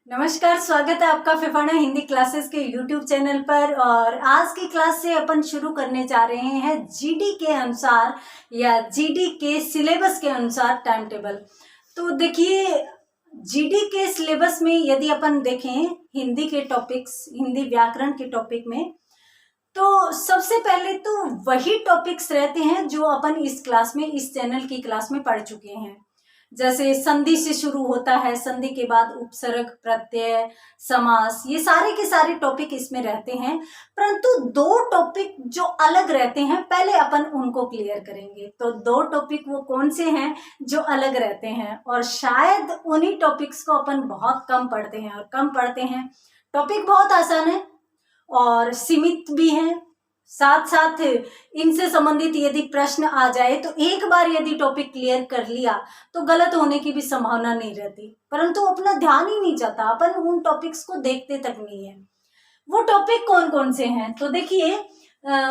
नमस्कार, स्वागत है आपका फिफाना हिंदी क्लासेस के यूट्यूब चैनल पर। और आज की क्लास से अपन शुरू करने जा रहे हैं जीडी के अनुसार या जीडी के सिलेबस के अनुसार टाइम टेबल। तो देखिए, जीडी के सिलेबस में यदि अपन देखें हिंदी के टॉपिक्स, हिंदी व्याकरण के टॉपिक में, तो सबसे पहले तो वही टॉपिक्स रहते हैं जो अपन इस क्लास में, इस चैनल की क्लास में पढ़ चुके हैं। जैसे संधि से शुरू होता है, संधि के बाद उपसर्ग, प्रत्यय, समास, ये सारे के सारे टॉपिक इसमें रहते हैं। परंतु दो टॉपिक जो अलग रहते हैं, पहले अपन उनको क्लियर करेंगे। तो दो टॉपिक वो कौन से हैं जो अलग रहते हैं, और शायद उन्हीं टॉपिक्स को अपन बहुत कम पढ़ते हैं, और कम पढ़ते हैं। टॉपिक बहुत आसान है और सीमित भी हैं। साथ साथ इनसे संबंधित यदि प्रश्न आ जाए तो एक बार यदि टॉपिक क्लियर कर लिया तो गलत होने की भी संभावना नहीं रहती, परंतु अपना ध्यान ही नहीं जाता, अपन उन टॉपिक्स को देखते तक नहीं है। वो टॉपिक कौन कौन से हैं, तो देखिए,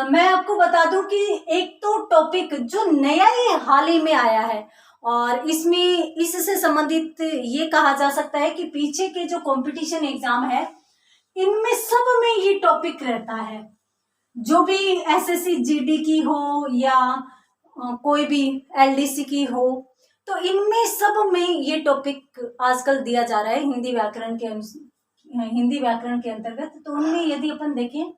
मैं आपको बता दूं कि एक तो टॉपिक जो नया ही हाल ही में आया है, और इसमें इससे संबंधित ये कहा जा सकता है कि पीछे के जो कंपटीशन एग्जाम है इनमें सब में ये टॉपिक रहता है। जो भी एसएससी जीडी की हो या कोई भी एलडीसी की हो, तो इनमें सब में ये टॉपिक आजकल दिया जा रहा है हिंदी व्याकरण के अंतर्गत। तो उनमें यदि अपन देखें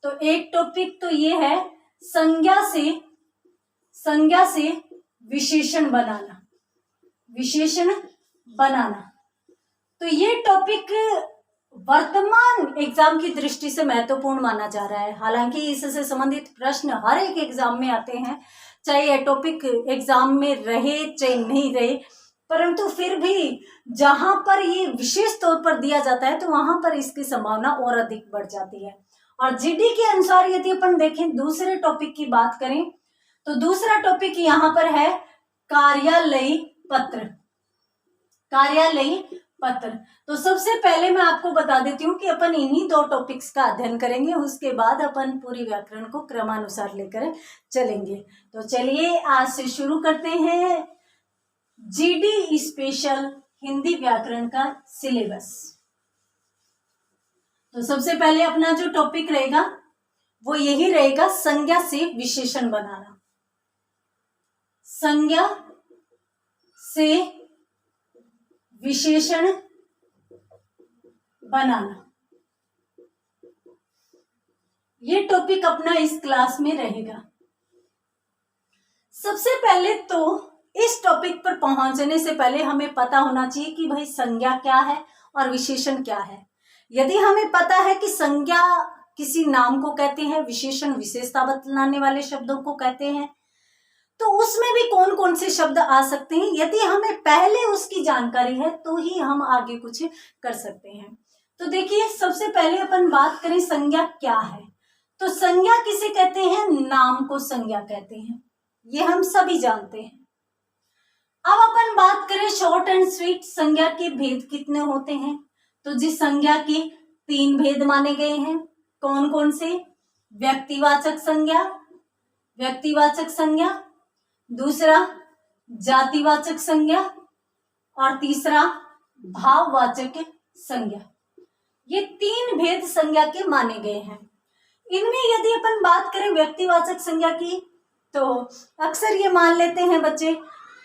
तो एक टॉपिक तो ये है संज्ञा से विशेषण बनाना। तो ये टॉपिक वर्तमान एग्जाम की दृष्टि से महत्वपूर्ण माना जा रहा है। हालांकि इससे संबंधित प्रश्न हर एक एग्जाम में आते हैं, चाहे यह टॉपिक एग्जाम में रहे चाहे नहीं रहे, परंतु फिर भी जहां पर ये विशेष तौर पर दिया जाता है तो वहां पर इसकी संभावना और अधिक बढ़ जाती है। और जीडी के अनुसार यदि अपन देखें, दूसरे टॉपिक की बात करें तो दूसरा टॉपिक यहाँ पर है कार्यालयी पत्र। तो सबसे पहले मैं आपको बता देती हूँ कि अपन इन्हीं दो टॉपिक्स का अध्ययन करेंगे, उसके बाद अपन पूरी व्याकरण को क्रमानुसार लेकर चलेंगे। तो चलिए आज से शुरू करते हैं जीडी स्पेशल हिंदी व्याकरण का सिलेबस। तो सबसे पहले अपना जो टॉपिक रहेगा वो यही रहेगा, संज्ञा से विशेषण बनाना। संज्ञा से विशेषण बनाना, ये टॉपिक अपना इस क्लास में रहेगा। सबसे पहले तो इस टॉपिक पर पहुंचने से पहले हमें पता होना चाहिए कि भाई संज्ञा क्या है और विशेषण क्या है। यदि हमें पता है कि संज्ञा किसी नाम को कहते हैं, विशेषण विशेषता बतलाने वाले शब्दों को कहते हैं, तो उसमें भी कौन कौन से शब्द आ सकते हैं, यदि हमें पहले उसकी जानकारी है तो ही हम आगे कुछ कर सकते हैं। तो देखिए, सबसे पहले अपन बात करें संज्ञा क्या है। तो संज्ञा किसे कहते हैं, नाम को संज्ञा कहते हैं, ये हम सभी जानते हैं। अब अपन बात करें शॉर्ट एंड स्वीट, संज्ञा के भेद कितने होते हैं। तो जिस संज्ञा के 3 भेद माने गए हैं, कौन कौन से, व्यक्तिवाचक संज्ञा, दूसरा जातिवाचक संज्ञा, और तीसरा भाववाचक संज्ञा। ये 3 भेद संज्ञा के माने गए हैं। इनमें यदि अपन बात करें व्यक्तिवाचक संज्ञा की, तो अक्सर ये मान लेते हैं बच्चे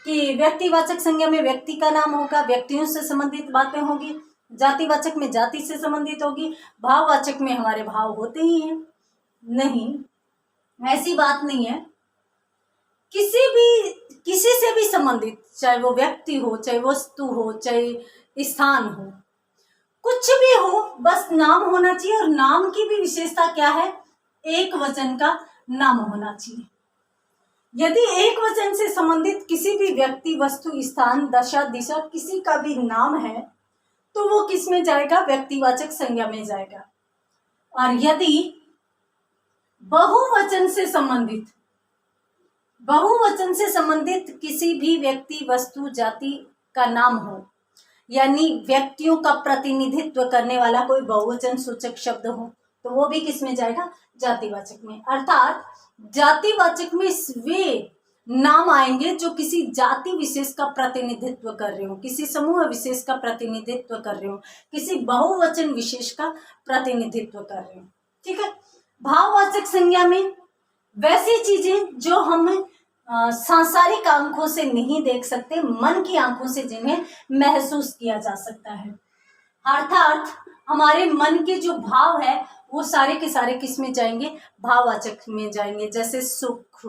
कि व्यक्तिवाचक संज्ञा में व्यक्ति का नाम होगा, व्यक्तियों से संबंधित बातें होगी, जातिवाचक में जाति से संबंधित होगी, भाववाचक में हमारे भाव होते ही हैं। नहीं, ऐसी बात नहीं है। किसी से भी संबंधित, चाहे वो व्यक्ति हो, चाहे वस्तु हो, चाहे स्थान हो, कुछ भी हो, बस नाम होना चाहिए। और नाम की भी विशेषता क्या है, एक वचन का नाम होना चाहिए। यदि एक वचन से संबंधित किसी भी व्यक्ति, वस्तु, स्थान, दशा, दिशा, किसी का भी नाम है तो वो किस में जाएगा, व्यक्तिवाचक संज्ञा में जाएगा। और यदि बहुवचन से संबंधित किसी भी व्यक्ति, वस्तु, जाति का नाम हो, यानी व्यक्तियों का प्रतिनिधित्व करने वाला कोई बहुवचन सूचक शब्द हो, तो वो भी किस में जाएगा, जातिवाचक में। अर्थात जातिवाचक में वे नाम आएंगे जो किसी जाति विशेष का प्रतिनिधित्व कर रहे हो, किसी समूह विशेष का प्रतिनिधित्व कर रहे हो, किसी बहुवचन विशेष का प्रतिनिधित्व कर रहे हो। ठीक है। भाववाचक संज्ञा में वैसी चीजें जो हम सांसारिक आंखों से नहीं देख सकते, मन की आंखों से जिन्हें महसूस किया जा सकता है। अर्थात हमारे मन के जो भाव है वो सारे के सारे किस में जाएंगे? भाववाचक में जाएंगे। जैसे सुख,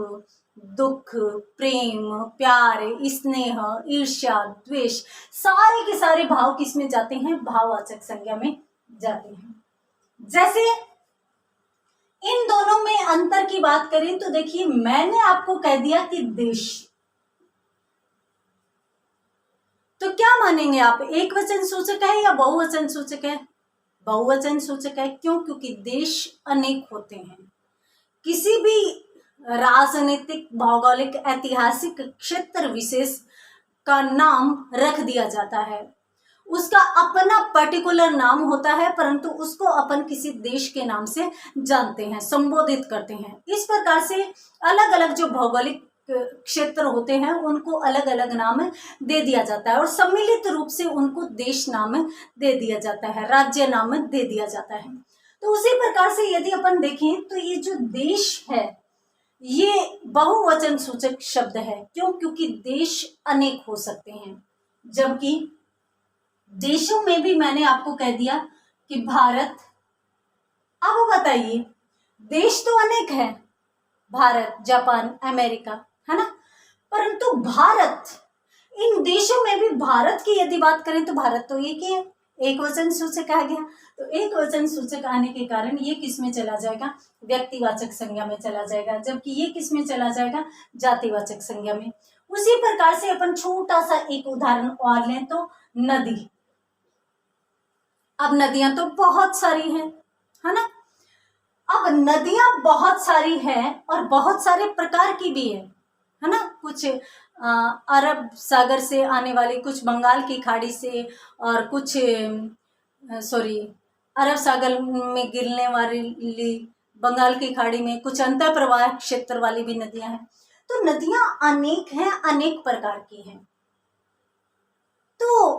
दुख, प्रेम, प्यार, स्नेह, ईर्ष्या, द्वेष, सारे के सारे भाव किस में जाते हैं? भाववाचक संज्ञा में जाते हैं। जैसे इन दोनों में अंतर की बात करें तो देखिए, मैंने आपको कह दिया कि देश, तो क्या मानेंगे आप? एक वचन सूचक है या बहुवचन सूचक है? बहुवचन सूचक है। क्यों? क्योंकि देश अनेक होते हैं। किसी भी राजनीतिक, भौगोलिक, ऐतिहासिक क्षेत्र विशेष का नाम रख दिया जाता है, उसका अपना पर्टिकुलर नाम होता है, परंतु उसको अपन किसी देश के नाम से जानते हैं, संबोधित करते हैं। इस प्रकार से अलग अलग जो भौगोलिक क्षेत्र होते हैं उनको अलग अलग नाम दे दिया जाता है और सम्मिलित रूप से उनको देश नाम दे दिया जाता है, राज्य नाम दे दिया जाता है। तो उसी प्रकार से यदि अपन देखें तो ये जो देश है ये बहुवचन सूचक शब्द है। क्यों? क्योंकि देश अनेक हो सकते हैं, जबकि देशों में भी मैंने आपको कह दिया कि भारत। अब बताइए, देश तो अनेक है, भारत, जापान, अमेरिका, है ना, परंतु भारत, इन देशों में भी भारत की यदि बात करें तो भारत तो एक ही है, एक वचन सूचक आ गया। तो एक वचन सूचक आने के कारण ये किस में चला जाएगा? व्यक्तिवाचक संज्ञा में चला जाएगा, जबकि ये किस में चला जाएगा? जातिवाचक संज्ञा में। उसी प्रकार से अपन छोटा सा एक उदाहरण और लें तो नदी। अब नदियां तो बहुत सारी हैं, है ना। अब नदियां बहुत सारी हैं और बहुत सारे प्रकार की भी है ना। कुछ अरब सागर से आने वाली, कुछ बंगाल की खाड़ी से, और कुछ अरब सागर में गिरने वाली बंगाल की खाड़ी में, कुछ अंतर प्रवाह क्षेत्र वाली भी नदियां हैं। तो नदियां अनेक हैं, अनेक प्रकार की हैं। तो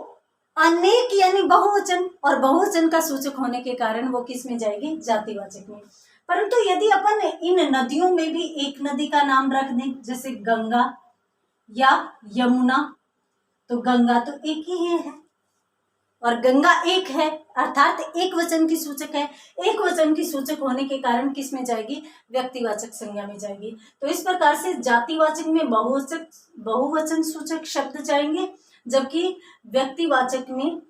अनेक यानी बहुवचन, और बहुवचन का सूचक होने के कारण वो किस में जाएगी? जातिवाचक में। परंतु यदि अपन इन नदियों में भी एक नदी का नाम रख दें, जैसे गंगा या यमुना, तो गंगा तो एक ही है और गंगा एक है, अर्थात एक वचन की सूचक है। एक वचन की सूचक होने के कारण किस में जाएगी? व्यक्तिवाचक संज्ञा में जाएगी। तो इस प्रकार से जातिवाचक में बहुवचन सूचक शब्द जाएंगे, जबकि व्यक्तिवाचक में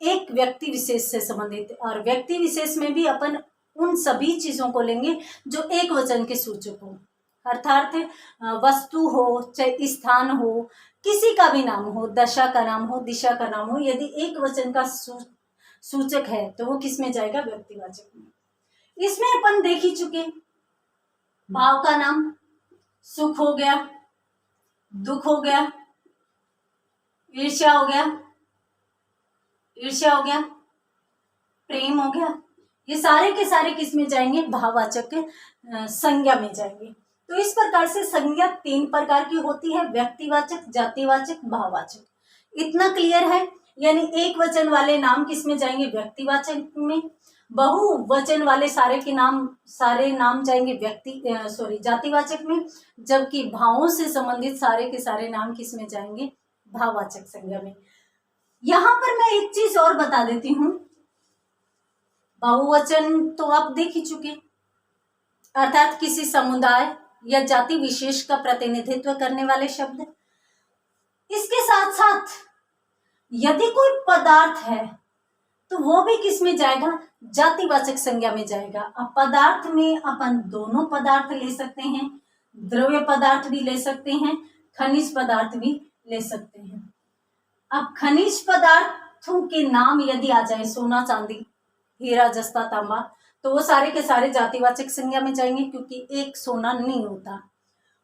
एक व्यक्ति विशेष से संबंधित, और व्यक्ति विशेष में भी अपन उन सभी चीजों को लेंगे जो एक वचन के सूचक हो, अर्थात वस्तु हो, चाहे स्थान हो, किसी का भी नाम हो, दशा का नाम हो, दिशा का नाम हो, यदि एक वचन का सूचक है तो वो किस में जाएगा? व्यक्तिवाचक में। इसमें अपन देख ही चुके, भाव का नाम, सुख हो गया, दुख हो गया, ईर्ष्या हो गया, प्रेम हो गया, ये सारे के सारे किस में जाएंगे? भाववाचक संज्ञा में जाएंगे। तो इस प्रकार से संज्ञा 3 प्रकार की होती है, व्यक्तिवाचक, जातिवाचक, भाववाचक। इतना क्लियर है? यानी एक वचन वाले नाम किस में जाएंगे? व्यक्तिवाचक में। बहुवचन वाले सारे नाम जाएंगे जातिवाचक में, जबकि भावों से संबंधित सारे के सारे नाम किस में जाएंगे? भाववाचक संज्ञा में। यहां पर मैं एक चीज और बता देती हूं, बहुवचन तो आप देख ही चुके, अर्थात किसी समुदाय या जाति विशेष का प्रतिनिधित्व करने वाले शब्द। इसके साथ साथ यदि कोई पदार्थ है तो वो भी किस में जाएगा? जातिवाचक संज्ञा में जाएगा। अब पदार्थ में अपन दोनों पदार्थ ले सकते हैं, द्रव्य पदार्थ भी ले सकते हैं, खनिज पदार्थ भी ले सकते हैं। अब खनिज पदार्थों के नाम यदि आ जाए, सोना, चांदी, हीरा, जस्ता, तांबा, तो वो सारे के सारे जातिवाचक संज्ञा में जाएंगे, क्योंकि एक सोना नहीं होता।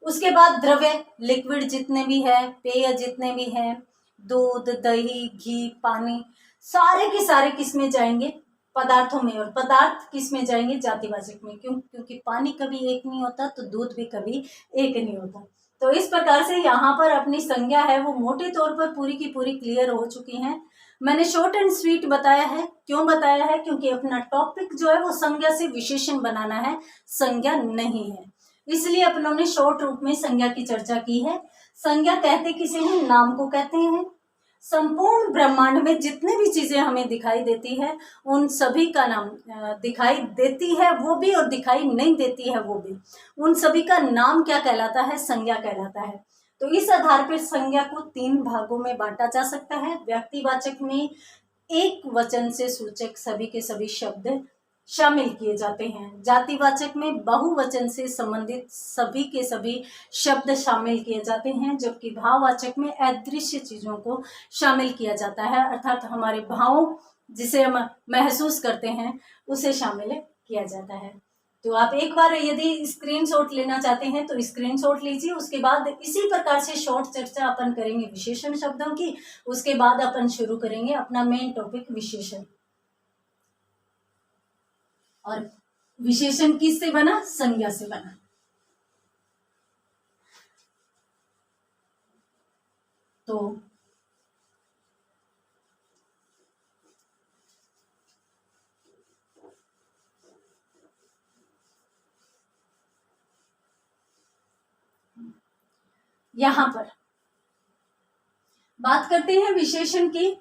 उसके बाद द्रव्य, लिक्विड जितने भी है, पेय जितने भी हैं, दूध, दही, घी, पानी, सारे के सारे किस में जाएंगे? पदार्थों में। और पदार्थ किस में जाएंगे? जातिवाचक में। क्यों? क्योंकि पानी कभी एक नहीं होता, तो दूध भी कभी एक नहीं होता। तो इस प्रकार से यहाँ पर अपनी संज्ञा है वो मोटे तौर पर पूरी की पूरी क्लियर हो चुकी हैं। मैंने शॉर्ट एंड स्वीट बताया है। क्यों बताया है? क्योंकि अपना टॉपिक जो है वो संज्ञा से विशेषण बनाना है, संज्ञा नहीं है, इसलिए अपनों ने शॉर्ट रूप में संज्ञा की चर्चा की है। संज्ञा कहते किसे हैं? नाम को कहते हैं। संपूर्ण ब्रह्मांड में जितने भी चीजें हमें दिखाई देती है उन सभी का नाम, दिखाई देती है वो भी और दिखाई नहीं देती है वो भी, उन सभी का नाम क्या कहलाता है? संज्ञा कहलाता है। तो इस आधार पर संज्ञा को 3 भागों में बांटा जा सकता है। व्यक्तिवाचक में एक वचन से सूचक सभी के सभी शब्द शामिल किए जाते हैं। जातिवाचक में बहुवचन से संबंधित सभी के सभी शब्द शामिल किए जाते हैं, जबकि भाववाचक में अदृश्य चीजों को शामिल किया जाता है, अर्थात हमारे भावों जिसे हम महसूस करते हैं उसे शामिल किया जाता है। तो आप एक बार यदि स्क्रीनशॉट लेना चाहते हैं तो स्क्रीनशॉट लीजिए। उसके बाद इसी प्रकार से शॉर्ट चर्चा अपन करेंगे विशेषण शब्दों की। उसके बाद अपन शुरू करेंगे अपना मेन टॉपिक विशेषण। और विशेषण किससे बना? संज्ञा से बना। तो यहां पर बात करते हैं विशेषण की।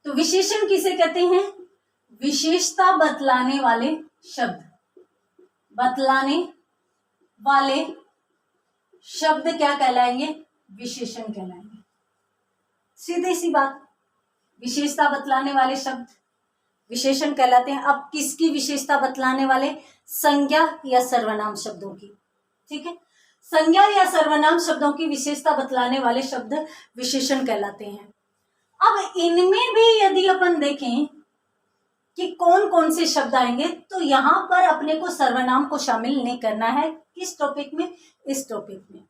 तो विशेषण किसे कहते हैं? विशेषता बतलाने वाले शब्द। बतलाने वाले शब्द क्या कहलाएंगे? विशेषण कहलाएंगे। सीधी सी बात, विशेषता बतलाने वाले शब्द विशेषण कहलाते हैं। अब किसकी विशेषता बतलाने वाले? संज्ञा या सर्वनाम शब्दों की। ठीक है, संज्ञा या सर्वनाम शब्दों की विशेषता बतलाने वाले शब्द विशेषण कहलाते हैं। अब इनमें भी यदि अपन देखें कि कौन कौन से शब्द आएंगे, तो यहां पर अपने को सर्वनाम को शामिल नहीं करना है। किस टॉपिक में? इस टॉपिक में।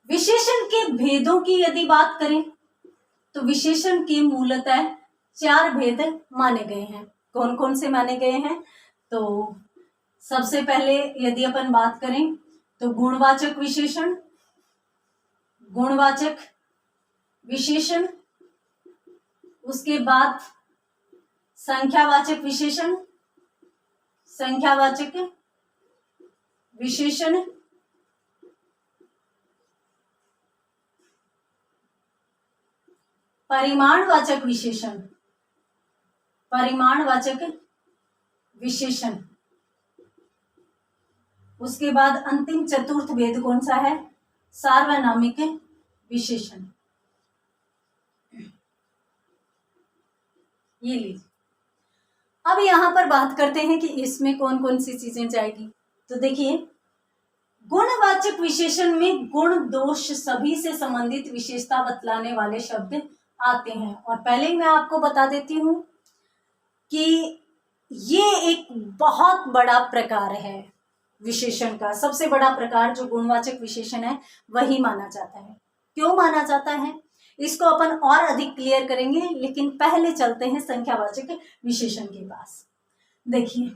विशेषण के भेदों की यदि बात करें तो विशेषण के मूलतः 4 भेद माने गए हैं। कौन कौन से माने गए हैं? तो सबसे पहले यदि अपन बात करें तो गुणवाचक विशेषण, गुणवाचक विशेषण, उसके बाद संख्यावाचक विशेषण, संख्यावाचक विशेषण, परिमाणवाचक विशेषण, परिमाणवाचक विशेषण, उसके बाद अंतिम चतुर्थ भेद कौन सा है? सार्वनामिक विशेषण। ये लीजिए। अब यहां पर बात करते हैं कि इसमें कौन कौन सी चीजें जाएगी। तो देखिए, गुणवाचक विशेषण में गुण दोष सभी से संबंधित विशेषता बतलाने वाले शब्द आते हैं। और पहले ही मैं आपको बता देती हूं कि ये एक बहुत बड़ा प्रकार है विशेषण का। सबसे बड़ा प्रकार जो गुणवाचक विशेषण है वही माना जाता है। क्यों माना जाता है इसको अपन और अधिक क्लियर करेंगे, लेकिन पहले चलते हैं संख्यावाचक विशेषण के पास। देखिए,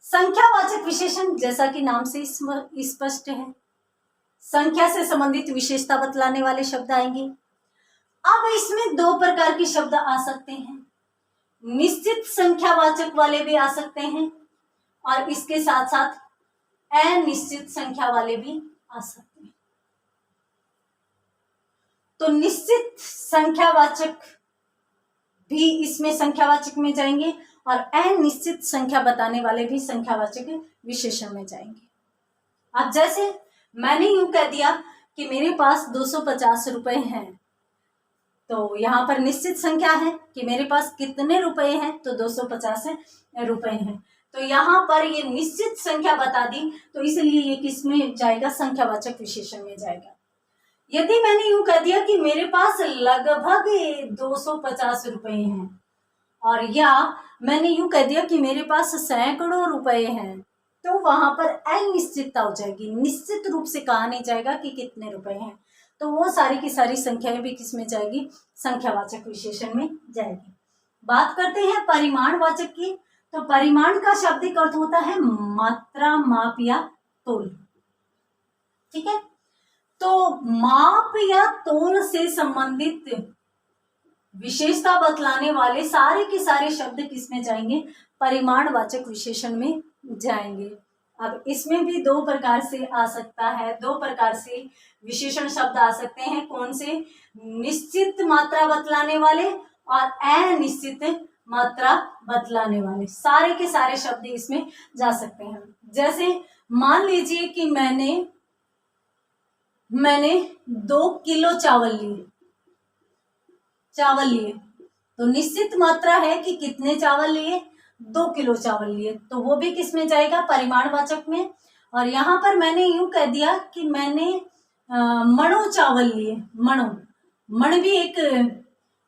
संख्यावाचक विशेषण जैसा कि नाम से स्पष्ट है, संख्या से संबंधित विशेषता बतलाने वाले शब्द आएंगे। अब इसमें 2 प्रकार के शब्द आ सकते हैं। निश्चित संख्यावाचक वाले भी आ सकते हैं और इसके साथ साथ अनिश्चित संख्या वाले भी आ सकते हैं। तो निश्चित संख्यावाचक भी इसमें संख्यावाचक में जाएंगे और अनिश्चित संख्या बताने वाले भी संख्यावाचक विशेषण में जाएंगे। अब जैसे मैंने यूं कह दिया कि मेरे पास 250 रुपए हैं, तो यहाँ पर निश्चित संख्या है कि मेरे पास कितने रुपए हैं, तो 250 रुपए हैं। तो यहाँ पर ये निश्चित संख्या बता दी, तो इसलिए ये किस में जाएगा? संख्यावाचक विशेषण में जाएगा। यदि मैंने यूं कह दिया कि मेरे पास लगभग 250 रुपए हैं, और या मैंने यूं कह दिया कि मेरे पास सैकड़ों रुपए हैं, तो वहां पर अनिश्चितता हो जाएगी। निश्चित रूप से कहा नहीं जाएगा कि कितने रुपए हैं। तो वो सारी की सारी संख्याएं भी किस में जाएगी? संख्यावाचक विशेषण में जाएगी। बात करते हैं परिमाणवाचक की। तो परिमाण का शाब्दिक अर्थ होता है मात्रा, माप या तोल। ठीक है, तो माप या तोल से संबंधित विशेषता बतलाने वाले सारे के सारे शब्द किसमें जाएंगे? परिमाणवाचक विशेषण में जाएंगे। अब इसमें भी दो प्रकार से आ सकता है, दो प्रकार से विशेषण शब्द आ सकते हैं। कौन से? निश्चित मात्रा बतलाने वाले और अनिश्चित मात्रा बतलाने वाले, सारे के सारे शब्द इसमें जा सकते हैं। जैसे मान लीजिए कि मैंने 2 किलो चावल लिए, तो निश्चित मात्रा है कि कितने चावल लिए? 2 किलो चावल लिए, तो वो भी किस में जाएगा? परिमाणवाचक में। और यहाँ पर मैंने यूं कह दिया कि मैंने मणों चावल लिए। मण भी एक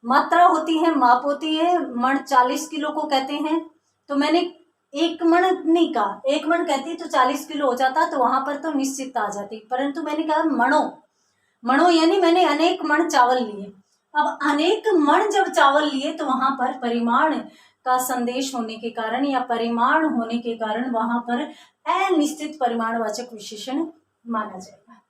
मात्रा होती है, माप होती है। मण 40 किलो को कहते हैं। तो मैंने 1 मण नहीं कहा, 1 मण कहती तो 40 किलो हो जाता, तो वहां पर तो निश्चितता आ जाती, परंतु मैंने कहा मणों यानी मैंने अनेक मण चावल लिए। अब अनेक मण जब चावल लिए तो वहां पर परिमाण का संदेश होने के कारण या परिमाण होने के कारण वहां पर अनिश्चित परिमाणवाचक विशेषण माना जाएगा।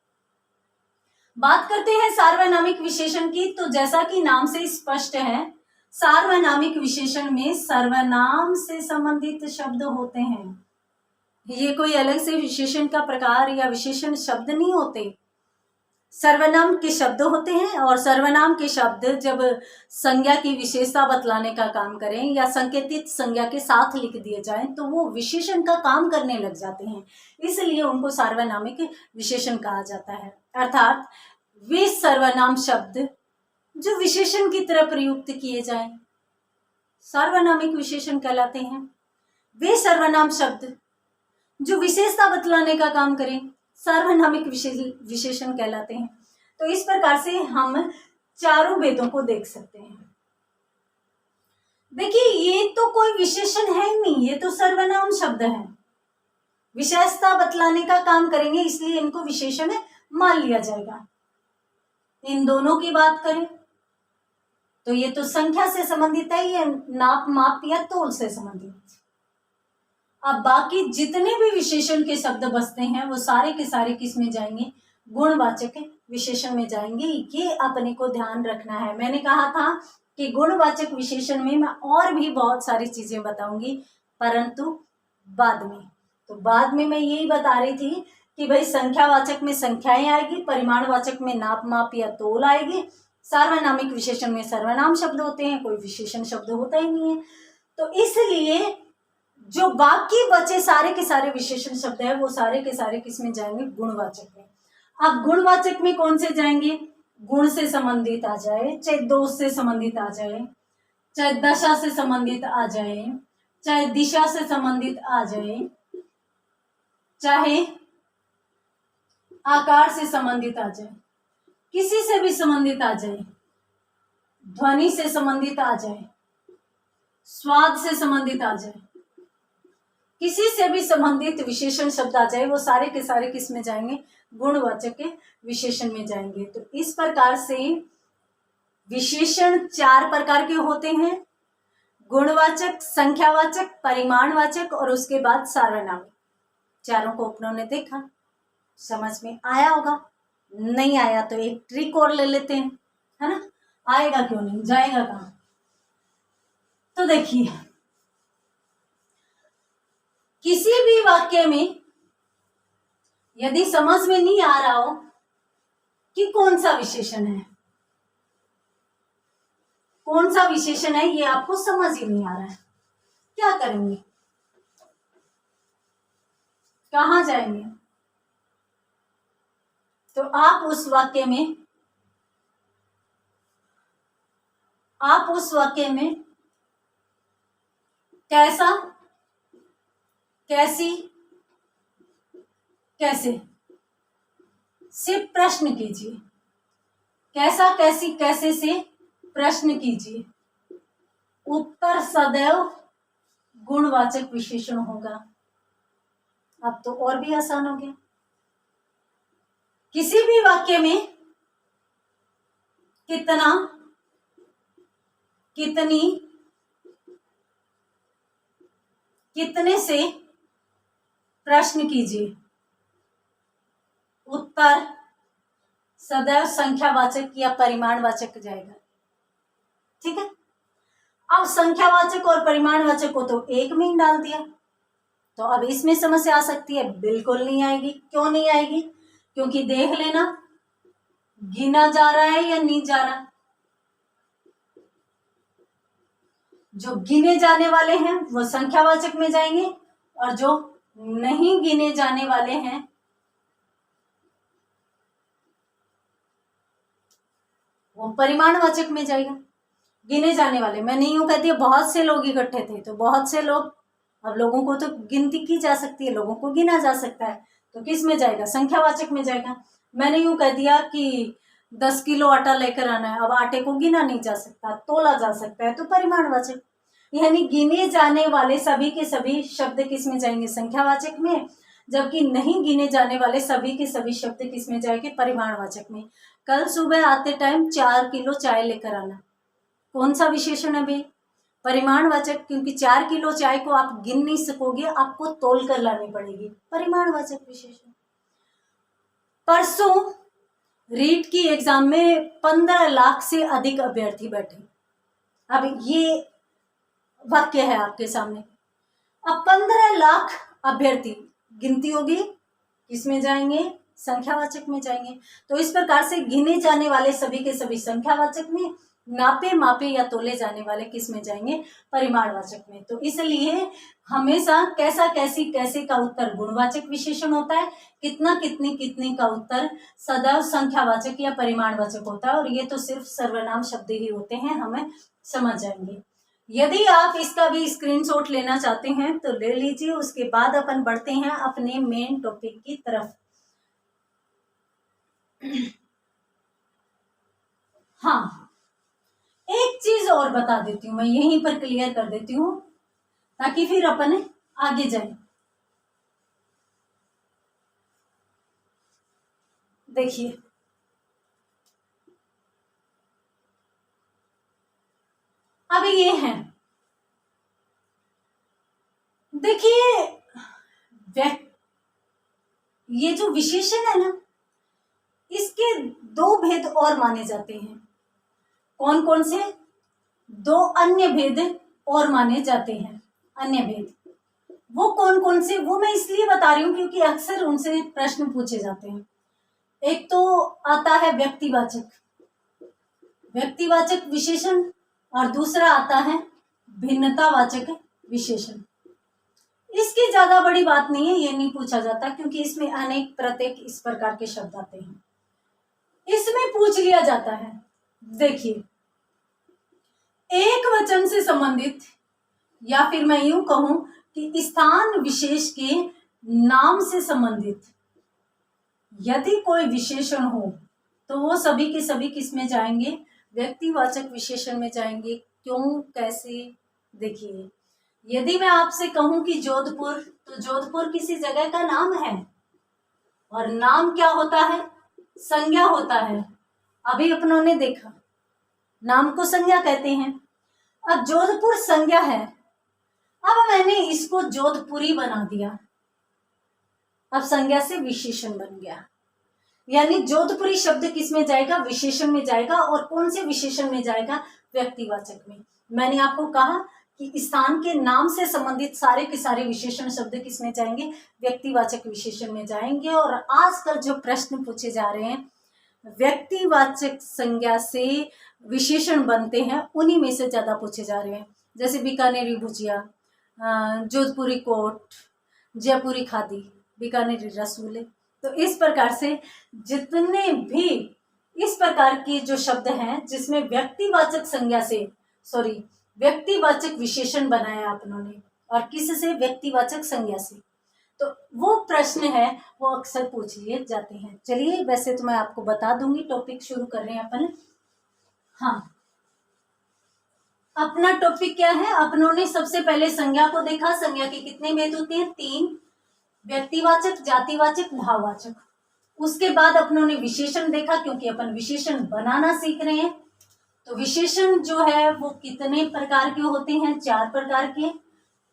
बात करते हैं सार्वनामिक विशेषण की। तो जैसा कि नाम से स्पष्ट है, सार्वनामिक विशेषण में सर्वनाम से संबंधित शब्द होते हैं। ये कोई अलग से विशेषण का प्रकार या विशेषण शब्द नहीं होते, सर्वनाम के शब्द होते हैं। और सर्वनाम के शब्द जब संज्ञा की विशेषता बतलाने का काम करें या संकेतित संज्ञा के साथ लिख दिए जाएं तो वो विशेषण का काम करने लग जाते हैं, इसलिए उनको सार्वनामिक विशेषण कहा जाता है। अर्थात वे सर्वनाम शब्द जो विशेषण की तरह प्रयुक्त किए जाएं सार्वनामिक विशेषण कहलाते हैं। वे सर्वनाम शब्द जो विशेषता बतलाने का काम करें सार्वनामिक विशेषण कहलाते हैं। तो इस प्रकार से हम चारों भेदों को देख सकते हैं। देखिए, ये तो कोई विशेषण है ही नहीं, ये तो सर्वनाम शब्द है, विशेषता बतलाने का काम करेंगे, इसलिए इनको विशेषण मान लिया जाएगा। इन दोनों की बात करें तो ये तो संख्या से संबंधित है, ये नाप माप या तोल से संबंधित। अब बाकी जितने भी विशेषण के शब्द बसते हैं वो सारे के सारे किस में जाएंगे? गुणवाचक विशेषण में जाएंगे। ये अपने को ध्यान रखना है। मैंने कहा था कि गुणवाचक विशेषण में मैं और भी बहुत सारी चीजें बताऊंगी, परंतु बाद में। तो बाद में मैं यही बता रही थी कि भाई संख्यावाचक में संख्याएं आएगी, परिमाणवाचक में नाप माप या तोल आएगी, सार्वनामिक विशेषण में सर्वनाम शब्द होते हैं, कोई विशेषण शब्द होता ही नहीं है। तो इसलिए जो बाकी बचे सारे के सारे विशेषण शब्द है वो सारे के सारे किस में जाएंगे? गुणवाचक में। अब गुणवाचक में कौन से जाएंगे? गुण से संबंधित आ जाए, चाहे दोष से संबंधित आ जाए, चाहे दशा से संबंधित आ जाए, चाहे दिशा से संबंधित आ जाए, चाहे आकार से संबंधित आ जाए, किसी से भी संबंधित आ जाए, ध्वनि से संबंधित आ जाए, स्वाद से संबंधित आ जाए, किसी से भी संबंधित विशेषण शब्द आ जाए, वो सारे के सारे किस में जाएंगे? गुणवाचक के विशेषण में जाएंगे। तो इस प्रकार से विशेषण 4 प्रकार के होते हैं: गुणवाचक, संख्यावाचक, परिमाणवाचक और उसके बाद सार्वनामिक। चारों को अपनों ने देखा, समझ में आया होगा। नहीं आया तो एक ट्रिक और ले लेते हैं, है ना? आएगा क्यों नहीं, जाएगा कहाँ? तो देखिए, किसी भी वाक्य में यदि समझ में नहीं आ रहा हो कि कौन सा विशेषण है, कौन सा विशेषण है, ये आपको समझ ही नहीं आ रहा है, क्या करेंगे? कहाँ जाएंगे? तो आप उस वाक्य में कैसा, कैसी, कैसे से प्रश्न कीजिए। कैसा, कैसी, कैसे से प्रश्न कीजिए। उत्तर सदैव गुणवाचक विशेषण होगा। अब तो और भी आसान हो गया। किसी भी वाक्य में कितना, कितनी, कितने से प्रश्न कीजिए। उत्तर सदैव संख्यावाचक या परिमाणवाचक जाएगा। ठीक है, अब संख्यावाचक और परिमाणवाचक को तो एक में ही डाल दिया, तो अब इसमें समस्या आ सकती है? बिल्कुल नहीं आएगी। क्यों नहीं आएगी? क्योंकि देख लेना, गिना जा रहा है या नहीं जा रहा। जो गिने जाने वाले हैं वो संख्यावाचक में जाएंगे और जो नहीं गिने जाने वाले हैं वो परिमाणवाचक में जाएगा। गिने जाने वाले, मैं नहीं यूं कहती, बहुत से लोग इकट्ठे थे तो बहुत से लोग, अब लोगों को तो गिनती की जा सकती है, लोगों को गिना जा सकता है, तो किस में जाएगा? संख्यावाचक में जाएगा। मैंने यूं कह दिया कि 10 किलो आटा लेकर आना है, अब आटे को गिना नहीं जा सकता, तोला जा सकता है, तो परिमाणवाचक। यानी गिने जाने वाले सभी के सभी शब्द किस में जाएंगे? संख्यावाचक में, जबकि नहीं गिने जाने वाले सभी के सभी शब्द किस में जाएंगे? परिमाणवाचक में। कल सुबह आते टाइम 4 किलो चाय लेकर आना, कौन सा विशेषण है भाई? परिमाणवाचक, क्योंकि 4 किलो चाय को आप गिन नहीं सकोगे, आपको तोल कर लानी पड़ेगी, परिमाणवाचक विशेषण। परसों रीट की एग्जाम में 15 लाख से अधिक अभ्यर्थी बैठे। अब ये वाक्य है आपके सामने। अब 15 लाख अभ्यर्थी, गिनती होगी किसमें जाएंगे? संख्यावाचक में जाएंगे। तो इस प्रकार से गिने जाने वाले सभी के सभी संख्यावाचक में, नापे मापे या तोले जाने वाले किस में जाएंगे? परिमाणवाचक में। तो इसलिए हमेशा कैसा, कैसी, कैसे का उत्तर गुणवाचक विशेषण होता है, कितना, कितनी, कितनी का उत्तर सदैव संख्यावाचक या परिमाणवाचक होता है। और ये तो सिर्फ सर्वनाम शब्द ही होते हैं, हमें समझ जाएंगे। यदि आप इसका भी स्क्रीनशॉट लेना चाहते हैं तो ले लीजिए। उसके बाद अपन बढ़ते हैं अपने मेन टॉपिक की तरफ। हाँ, एक चीज और बता देती हूँ, मैं यहीं पर क्लियर कर देती हूँ ताकि फिर अपन आगे जाए। देखिए, अब ये है, देखिए ये जो विशेषण है ना, इसके 2 भेद और माने जाते हैं। कौन कौन से? 2 अन्य भेद और माने जाते हैं। अन्य भेद वो कौन कौन से? वो मैं इसलिए बता रही हूँ क्योंकि अक्सर उनसे प्रश्न पूछे जाते हैं। एक तो आता है व्यक्तिवाचक, व्यक्तिवाचक विशेषण, और दूसरा आता है भिन्नतावाचक विशेषण। इसकी ज्यादा बड़ी बात नहीं है, ये नहीं पूछा जाता क्योंकि इसमें अनेक, प्रत्येक इस प्रकार के शब्द आते हैं। इसमें पूछ लिया जाता है, देखिए, एक वचन से संबंधित, या फिर मैं यूं कहूं कि स्थान विशेष के नाम से संबंधित यदि कोई विशेषण हो तो वो सभी के सभी किस में जाएंगे? व्यक्तिवाचक विशेषण में जाएंगे। क्यों, कैसे? देखिए, यदि मैं आपसे कहूं कि जोधपुर, तो जोधपुर किसी जगह का नाम है, और नाम क्या होता है? संज्ञा होता है। अभी अपनों ने देखा, नाम को संज्ञा कहते हैं। अब जोधपुर संज्ञा है, अब मैंने इसको जोधपुरी बना दिया, अब संज्ञा से विशेषण बन गया। यानी जोधपुरी शब्द किस में जाएगा? विशेषण में जाएगा। और कौन से विशेषण में जाएगा? व्यक्तिवाचक में। मैंने आपको कहा कि स्थान के नाम से संबंधित सारे के सारे विशेषण शब्द किस में जाएंगे? व्यक्तिवाचक विशेषण में जाएंगे। और आजकल जो प्रश्न पूछे जा रहे हैं, व्यक्तिवाचक संज्ञा से विशेषण बनते हैं, उन्हीं में से ज्यादा पूछे जा रहे हैं। जैसे बीकानेरी भुजिया, जोधपुरी कोट, जयपुरी खादी, बीकानेरी रसगुल्ले। तो इस प्रकार से जितने भी इस प्रकार के जो शब्द हैं जिसमें व्यक्तिवाचक संज्ञा से, व्यक्तिवाचक विशेषण बनाया आपने, और किससे? व्यक्तिवाचक संज्ञा से। तो वो प्रश्न है वो अक्सर पूछ लिए जाते हैं। चलिए, वैसे तो मैं आपको बता दूंगी, टॉपिक शुरू कर रहे हैं अपन। हाँ, अपना टॉपिक क्या है? अपनों ने सबसे पहले संज्ञा को देखा। संज्ञा के कितने भेद होते हैं? 3, व्यक्तिवाचक, जातिवाचक, भाववाचक। उसके बाद अपनों ने विशेषण देखा, क्योंकि अपन विशेषण बनाना सीख रहे हैं। तो विशेषण जो है वो कितने प्रकार के होते हैं? 4 प्रकार के।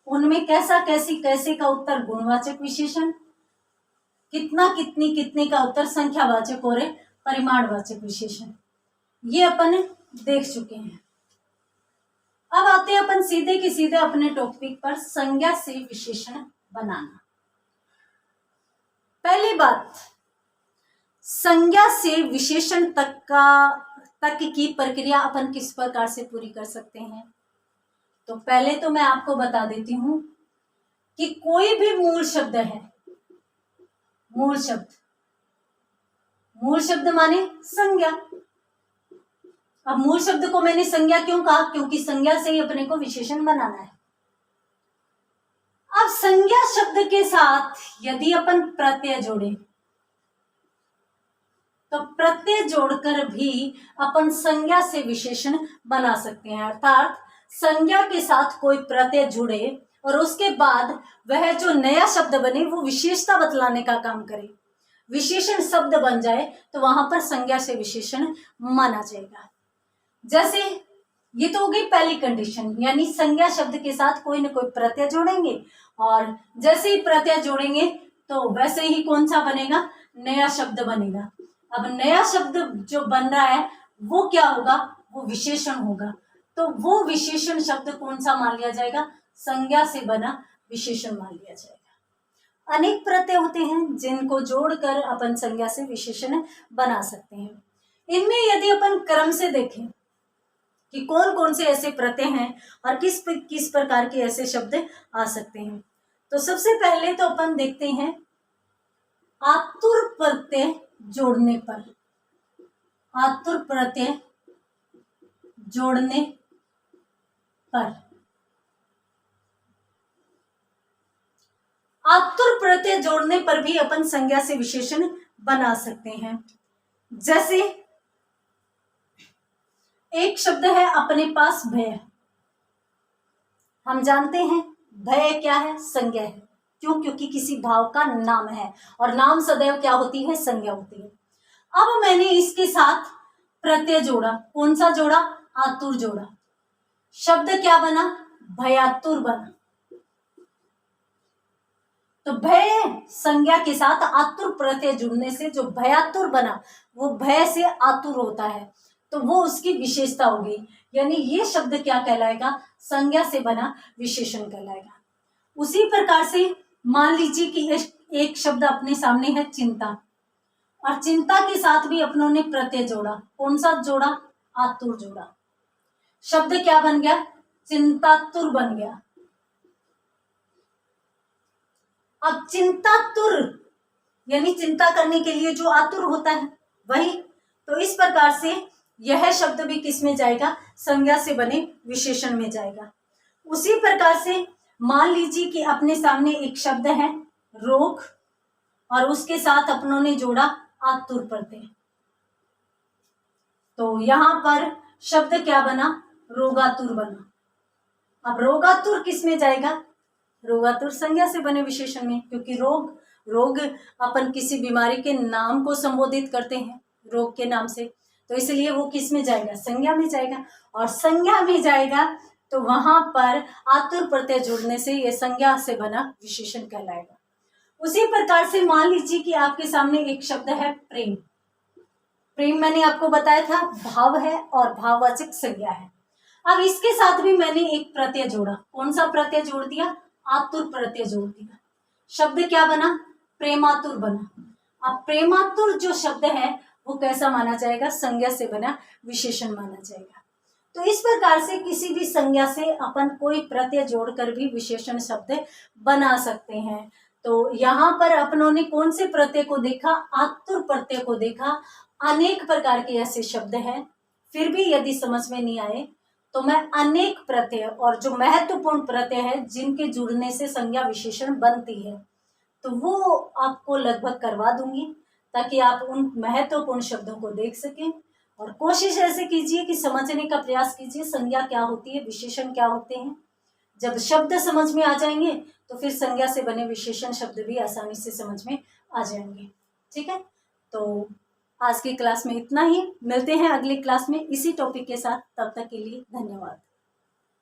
उनमें कैसा, कैसी, कैसे का उत्तर गुणवाचक विशेषण, कितना, कितनी, कितने का उत्तर संख्यावाचक और परिमाणवाचक विशेषण, ये अपन देख चुके हैं। अब आते हैं अपन सीधे की सीधे अपने टॉपिक पर, संज्ञा से विशेषण बनाना। पहली बात, संज्ञा से विशेषण तक की प्रक्रिया अपन किस प्रकार से पूरी कर सकते हैं। तो पहले तो मैं आपको बता देती हूं कि कोई भी मूल शब्द है, मूल शब्द माने संज्ञा। अब मूल शब्द को मैंने संज्ञा क्यों कहा, क्योंकि संज्ञा से ही अपने को विशेषण बनाना है। अब संज्ञा शब्द के साथ यदि अपन प्रत्यय जोड़ें, तो प्रत्यय जोड़कर भी अपन संज्ञा से विशेषण बना सकते हैं। अर्थात संज्ञा के साथ कोई प्रत्यय जुड़े और उसके बाद वह जो नया शब्द बने वो विशेषता बतलाने का काम करे, विशेषण शब्द बन जाए, तो वहां पर संज्ञा से विशेषण माना जाएगा। जैसे ये तो हो गई पहली कंडीशन, यानी संज्ञा शब्द के साथ कोई न कोई प्रत्यय जोड़ेंगे और जैसे ही प्रत्यय जोड़ेंगे तो वैसे ही कौन सा बनेगा, नया शब्द बनेगा। अब नया शब्द जो बन रहा है वो क्या होगा, वो विशेषण होगा। तो वो विशेषण शब्द कौन सा मान लिया जाएगा, संज्ञा से बना विशेषण मान लिया जाएगा। अनेक प्रत्यय होते हैं जिनको जोड़कर अपन संज्ञा से विशेषण बना सकते हैं। इनमें यदि अपन क्रम से देखें कि कौन कौन से ऐसे प्रत्यय हैं और किस प्रकार के ऐसे शब्द आ सकते हैं, तो सबसे पहले तो अपन देखते हैं आतुर प्रत्यय जोड़ने पर। आतुर प्रत्यय जोड़ने पर, आतुर प्रत्यय जोड़ने पर भी अपन संज्ञा से विशेषण बना सकते हैं। जैसे एक शब्द है अपने पास भय, हम जानते हैं भय क्या है, संज्ञा है। क्यों, क्योंकि किसी भाव का नाम है और नाम सदैव क्या होती है, संज्ञा होती है। अब मैंने इसके साथ प्रत्यय जोड़ा, कौन सा जोड़ा, आतुर जोड़ा, शब्द क्या बना, भयातुर बना। तो भय संज्ञा के साथ आतुर प्रत्यय जुड़ने से जो भयातुर बना वो भय से आतुर होता है, तो वो उसकी विशेषता होगी। यानी ये शब्द क्या कहलाएगा, संज्ञा से बना विशेषण कहलाएगा। उसी प्रकार से मान लीजिए कि एक शब्द अपने सामने है चिंता, और चिंता के साथ भी अपनों ने प्रत्यय जोड़ा, कौन सा जोड़ा, आतुर जोड़ा। शब्द क्या बन गया, चिंतातुर बन गया। अब चिंतातुर यानी चिंता करने के लिए जो आतुर होता है वही, तो इस प्रकार से यह शब्द भी किस में जाएगा, संज्ञा से बने विशेषण में जाएगा। उसी प्रकार से मान लीजिए कि अपने सामने एक शब्द है रोग और उसके साथ अपनों ने जोड़ा आतुर प्रत्यय, तो यहां पर शब्द क्या बना, रोगातुर बना। अब रोगातुर किस में जाएगा, रोगातुर संज्ञा से बने विशेषण में, क्योंकि रोग अपन किसी बीमारी के नाम को संबोधित करते हैं रोग के नाम से, तो इसलिए वो किस में जाएगा, संज्ञा में जाएगा। और संज्ञा में जाएगा तो वहां पर आतुर प्रत्यय जुड़ने से यह संज्ञा से बना विशेषण कहलाएगा। उसी प्रकार से मान लीजिए कि आपके सामने एक शब्द है प्रेम। प्रेम मैंने आपको बताया था भाव है और भाववाचक संज्ञा है। अब इसके साथ भी मैंने एक प्रत्यय जोड़ा, कौन सा प्रत्यय जोड़ दिया, आतुर प्रत्यय जोड़ दिया। शब्द क्या बना, प्रेमातुर बना। अब प्रेमातुर जो शब्द है वो कैसा माना जाएगा, संज्ञा से बना विशेषण माना जाएगा। तो इस प्रकार से किसी भी संज्ञा से अपन कोई प्रत्यय जोड़कर भी विशेषण शब्द बना सकते हैं। तो यहाँ पर अपनों ने कौन से प्रत्यय को देखा, आतुर प्रत्यय को देखा। अनेक प्रकार के ऐसे शब्द हैं, फिर भी यदि समझ में नहीं आए तो मैं अनेक प्रत्यय और जो महत्वपूर्ण प्रत्यय है जिनके जुड़ने से संज्ञा विशेषण बनती है तो वो आपको लगभग करवा दूंगी, ताकि आप उन महत्वपूर्ण शब्दों को देख सकें। और कोशिश ऐसे कीजिए कि समझने का प्रयास कीजिए संज्ञा क्या होती है, विशेषण क्या होते हैं। जब शब्द समझ में आ जाएंगे तो फिर संज्ञा से बने विशेषण शब्द भी आसानी से समझ में आ जाएंगे। ठीक है, तो आज की क्लास में इतना ही, मिलते हैं अगली क्लास में इसी टॉपिक के साथ। तब तक के लिए धन्यवाद।